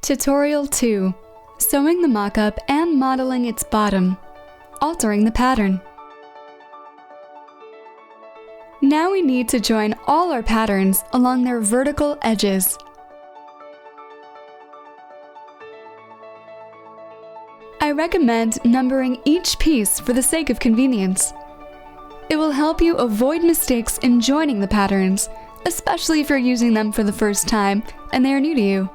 Tutorial 2. Sewing the mock-up and modeling its bottom. Altering the pattern. Now we need to join all our patterns along their vertical edges. I recommend numbering each piece for the sake of convenience. It will help you avoid mistakes in joining the patterns, especially if you're using them for the first time and they are new to you.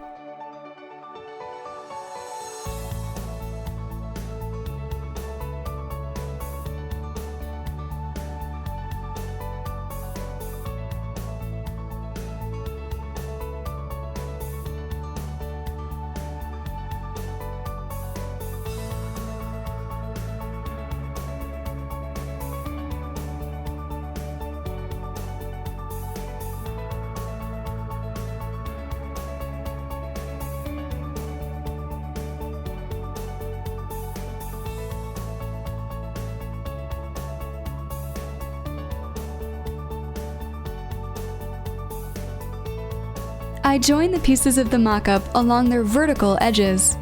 I join the pieces of the mock-up along their vertical edges.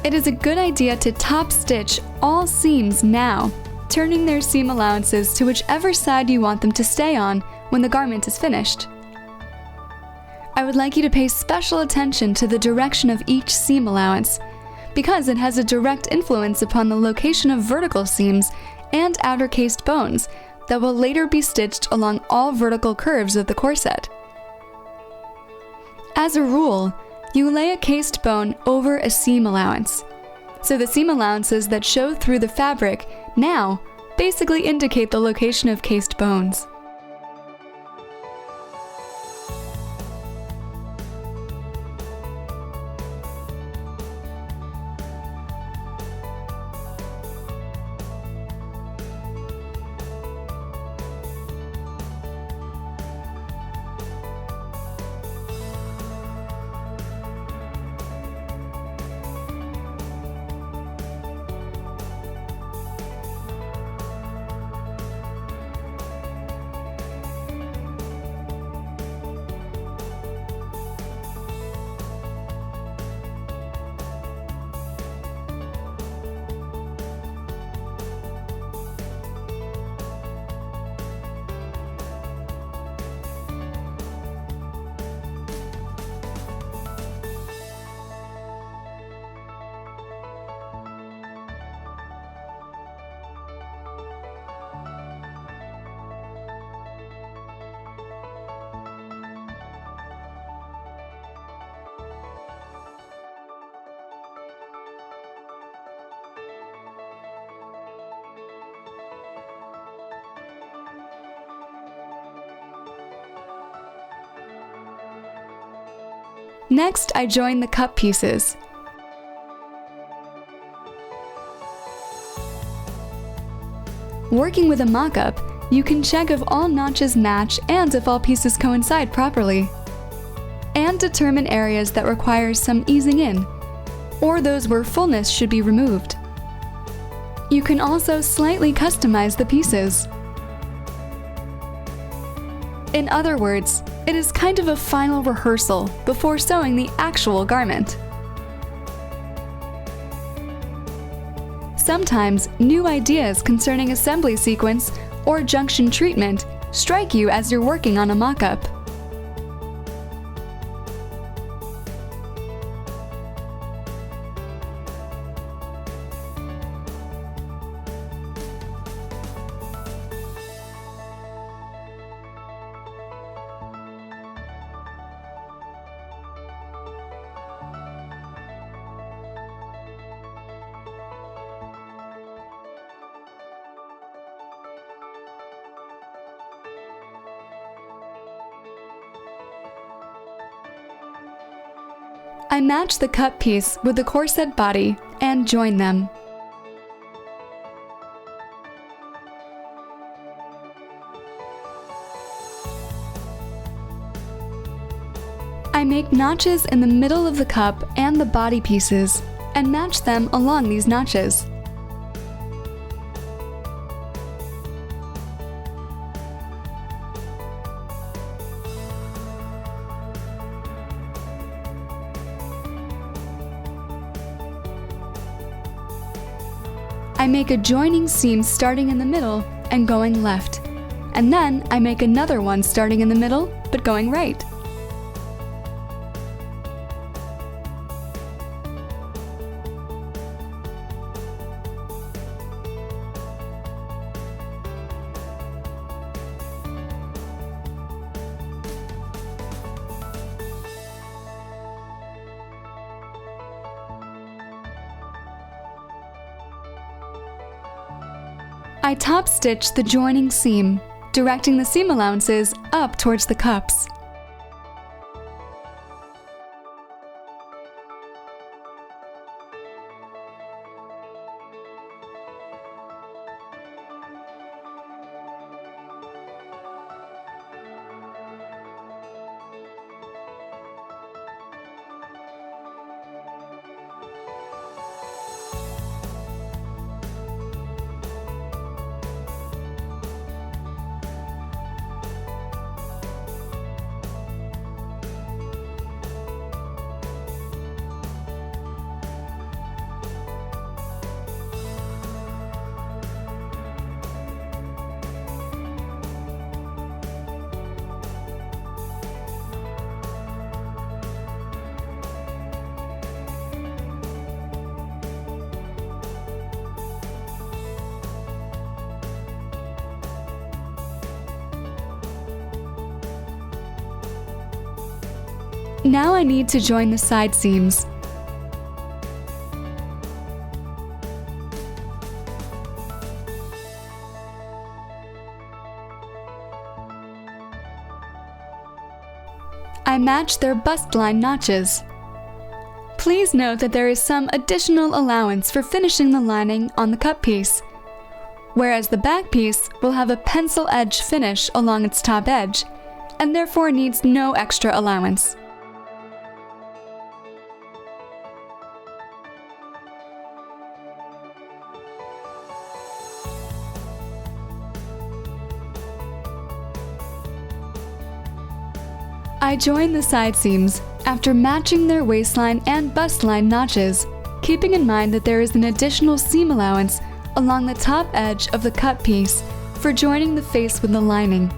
It is a good idea to top stitch all seams now, turning their seam allowances to whichever side you want them to stay on when the garment is finished. I would like you to pay special attention to the direction of each seam allowance, because it has a direct influence upon the location of vertical seams and outer cased bones that will later be stitched along all vertical curves of the corset. As a rule, you lay a cased bone over a seam allowance, so the seam allowances that show through the fabric now basically indicate the location of cased bones. Next, I join the cup pieces. Working with a mock-up, you can check if all notches match and if all pieces coincide properly, and determine areas that require some easing in, or those where fullness should be removed. You can also slightly customize the pieces. In other words, it is kind of a final rehearsal before sewing the actual garment. Sometimes, new ideas concerning assembly sequence or junction treatment strike you as you're working on a mock-up. I match the cup piece with the corset body and join them. I make notches in the middle of the cup and the body pieces and match them along these notches. I make a joining seam starting in the middle and going left, and then I make another one starting in the middle but going right. I top stitch the joining seam, directing the seam allowances up towards the cups. Now I need to join the side seams. I match their bust line notches. Please note that there is some additional allowance for finishing the lining on the cut piece, whereas the back piece will have a pencil edge finish along its top edge, and therefore needs no extra allowance. I join the side seams after matching their waistline and bust line notches, keeping in mind that there is an additional seam allowance along the top edge of the cut piece for joining the face with the lining.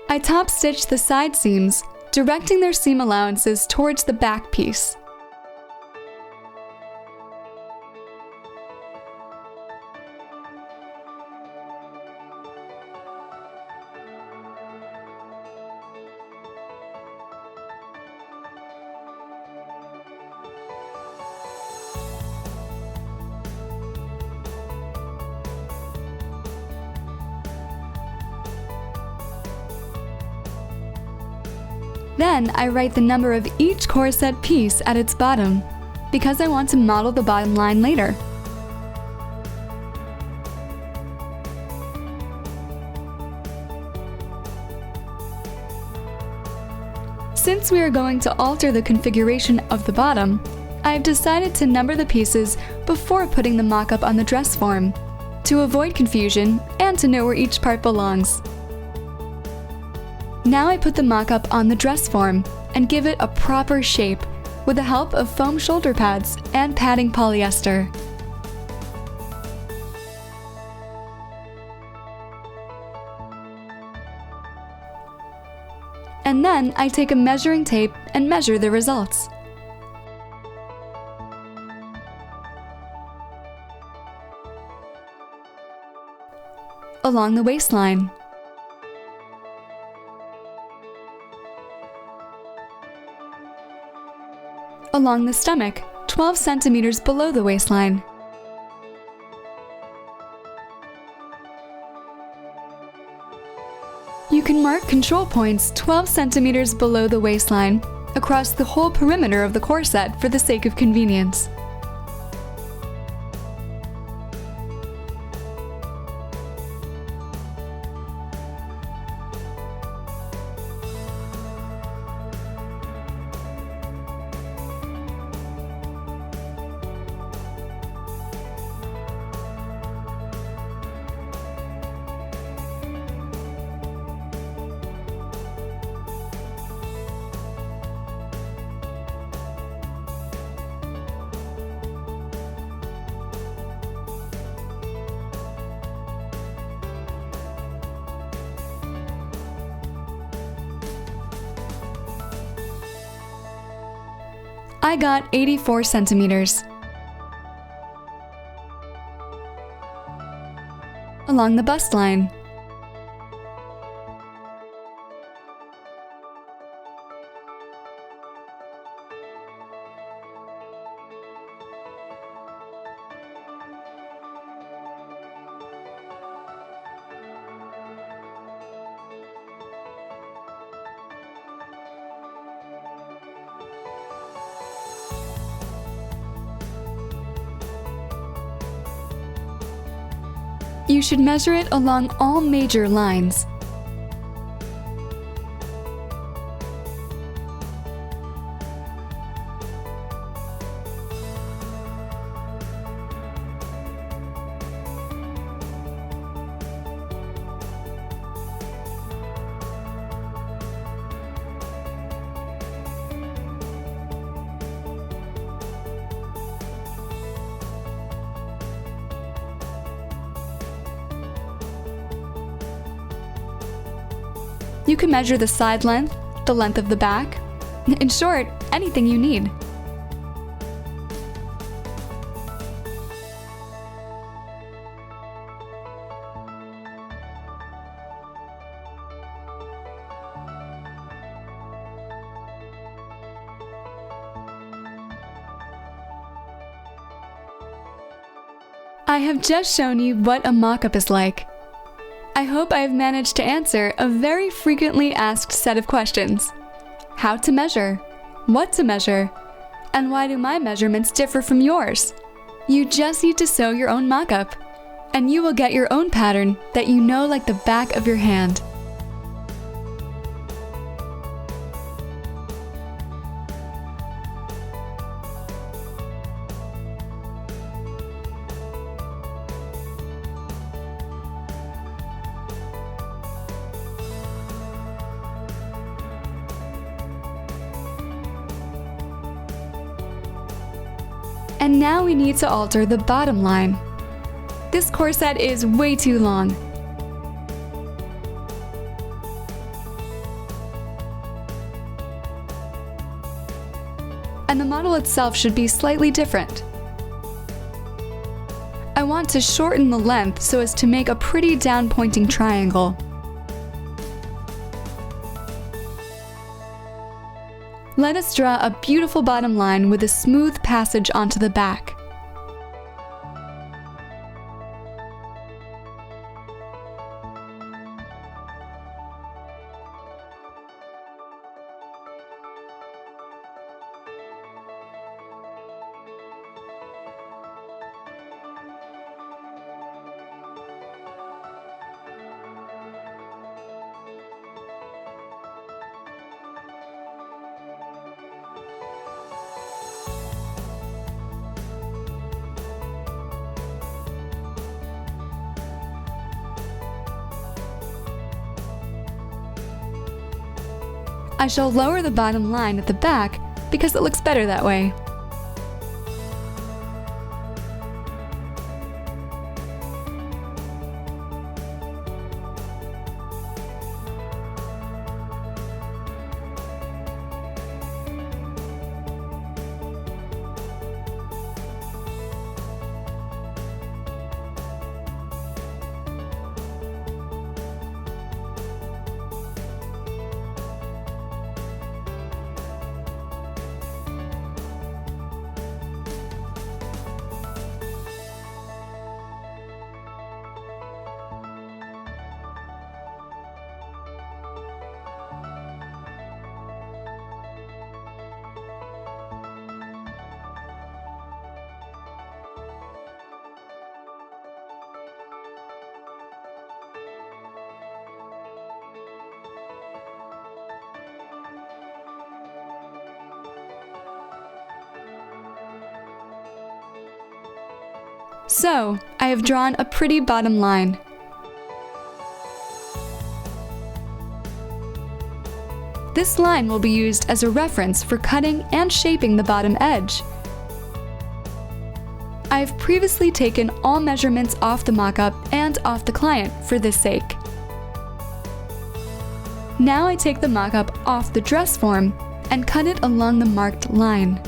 I top stitch the side seams, directing their seam allowances towards the back piece. Then I write the number of each corset piece at its bottom, because I want to model the bottom line later. Since we are going to alter the configuration of the bottom, I've decided to number the pieces before putting the mock-up on the dress form, to avoid confusion and to know where each part belongs. Now I put the mock-up on the dress form and give it a proper shape with the help of foam shoulder pads and padding polyester. And then I take a measuring tape and measure the results. Along the waistline. Along the stomach, 12 centimeters below the waistline. You can mark control points 12 centimeters below the waistline across the whole perimeter of the corset for the sake of convenience. I got 84 centimeters. Along the bust line. You should measure it along all major lines. You can measure the side length, the length of the back, in short, anything you need. I have just shown you what a mock-up is like. I hope I have managed to answer a very frequently asked set of questions. How to measure, what to measure, and why do my measurements differ from yours? You just need to sew your own mock-up, and you will get your own pattern that you know like the back of your hand. And now we need to alter the bottom line. This corset is way too long. And the model itself should be slightly different. I want to shorten the length so as to make a pretty down-pointing triangle. Let us draw a beautiful bottom line with a smooth passage onto the back. I shall lower the bottom line at the back because it looks better that way. So, I have drawn a pretty bottom line. This line will be used as a reference for cutting and shaping the bottom edge. I have previously taken all measurements off the mock-up and off the client for this sake. Now I take the mock-up off the dress form and cut it along the marked line.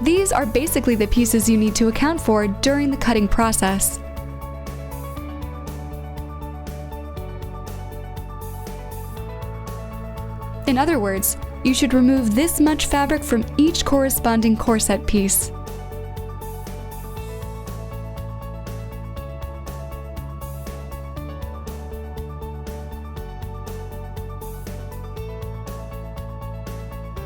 These are basically the pieces you need to account for during the cutting process. In other words, you should remove this much fabric from each corresponding corset piece.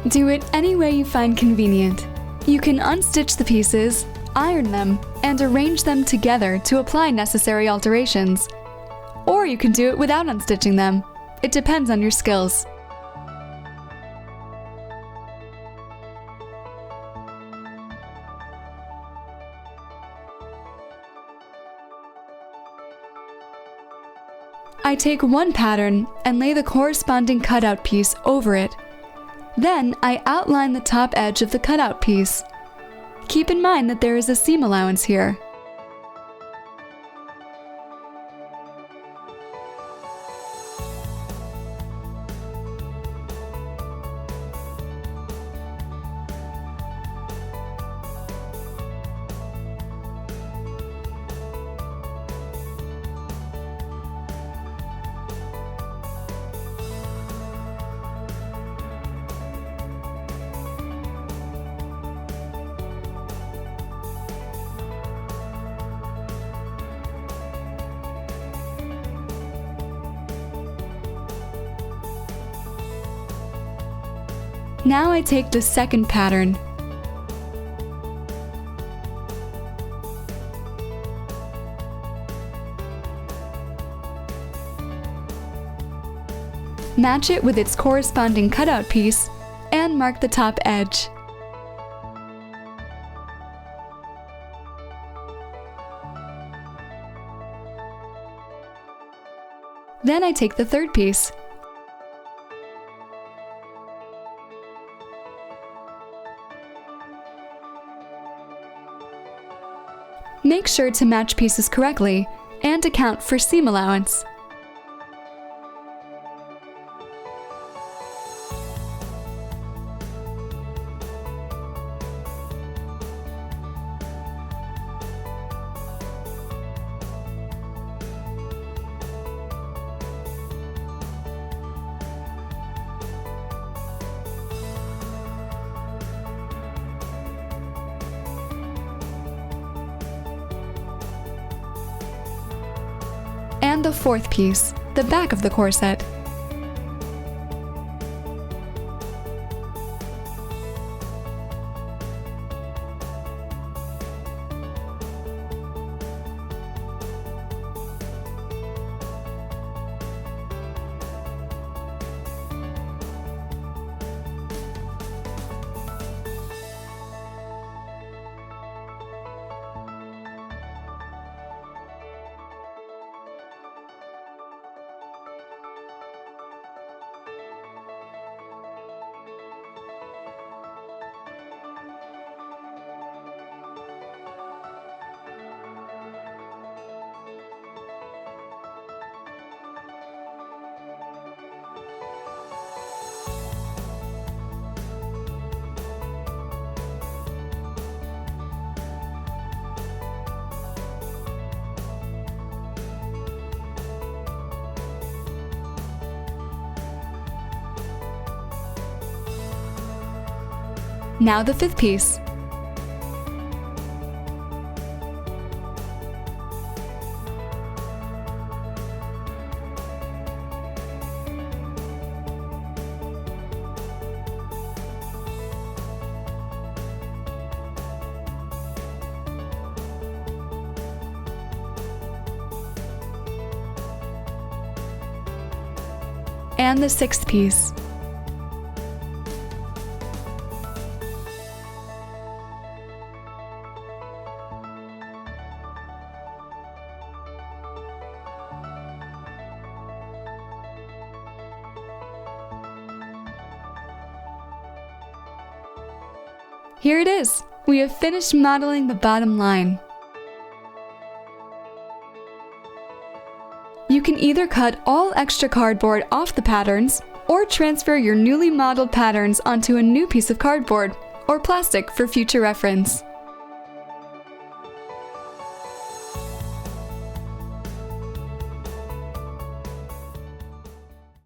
Do it any way you find convenient. You can unstitch the pieces, iron them, and arrange them together to apply necessary alterations. Or you can do it without unstitching them. It depends on your skills. I take one pattern and lay the corresponding cutout piece over it. Then I outline the top edge of the cutout piece. Keep in mind that there is a seam allowance here. Now I take the second pattern. Match it with its corresponding cutout piece and mark the top edge. Then I take the third piece. Make sure to match pieces correctly and account for seam allowance. And the fourth piece, the back of the corset. Now the fifth piece. And the sixth piece. Here it is! We have finished modeling the bottom line. You can either cut all extra cardboard off the patterns, or transfer your newly modeled patterns onto a new piece of cardboard, or plastic for future reference.